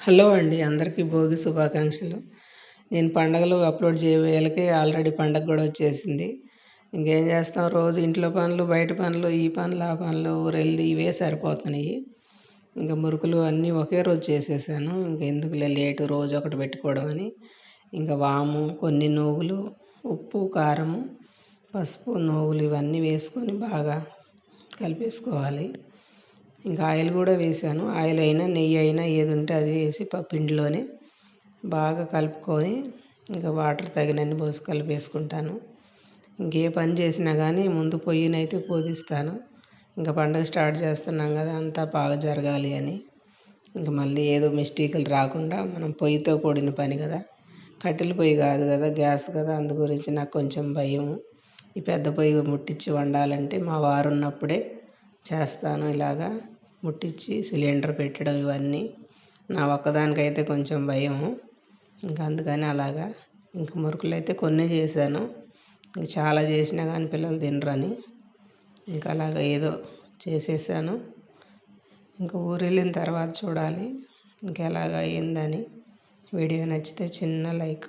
Hello అండి. అందరికీ భోగి శుభాకాంక్షలు. నేను పండగలు అప్‌లోడ్ చేయబోయేలకే ఆల్రెడీ పండగ గూడా వచ్చేసింది. ఇంకేం చేస్తాం, రోజు ఇంట్లో పనులు, బయట పనులు, ఈ పనులు, ఆ పనులు, ఊరెళ్ళి ఇవే సరిపోతున్నాయి. ఇంక మురుకులు అన్నీ ఒకే రోజు చేసేసాను. ఇంకెందుకులే లేటు రోజు ఒకటి పెట్టుకోవడం అని. ఇంక వాము, కొన్ని నువ్వులు, ఉప్పు, కారము, పసుపు, నువ్వులు ఇవన్నీ వేసుకొని బాగా కలిపేసుకోవాలి. ఇంకా ఆయిల్ కూడా వేసాను. ఆయిల్ అయినా నెయ్యి అయినా ఏది ఉంటే అది వేసి పిండిలోనే బాగా కలుపుకొని ఇంకా వాటర్ తగినన్ని పోసి కలిపేసుకుంటాను. ఇంకే పని చేసినా కానీ ముందు పొయ్యినైతే పూజిస్తాను. ఇంకా పండగ స్టార్ట్ చేస్తున్నాం కదా, అంతా బాగా జరగాలి అని. ఇంక మళ్ళీ ఏదో మిస్టేకులు రాకుండా, మనం పొయ్యితో కూడిన పని కదా, కట్టెల పొయ్యి కాదు కదా, గ్యాస్ కదా, అందు గురించి నాకు కొంచెం భయం. ఈ పెద్ద పొయ్యి ముట్టించి వండాలంటే మా వారు ఉన్నప్పుడే చేస్తాను. ఇలాగా ముట్టించి సిలిండర్ పెట్టడం ఇవన్నీ నా ఒక్కదానికైతే కొంచెం భయము. ఇంకా అందుకని అలాగా ఇంక మురుకులు అయితే కొన్నే చేశాను. ఇంక చాలా చేసినా కానీ పిల్లలు తినరని ఇంకా అలాగ ఏదో చేసేసాను. ఇంకా ఊరు వెళ్ళిన తర్వాత చూడాలి ఇంకా ఎలాగ అయిందని. వీడియో నచ్చితే చిన్న లైక్.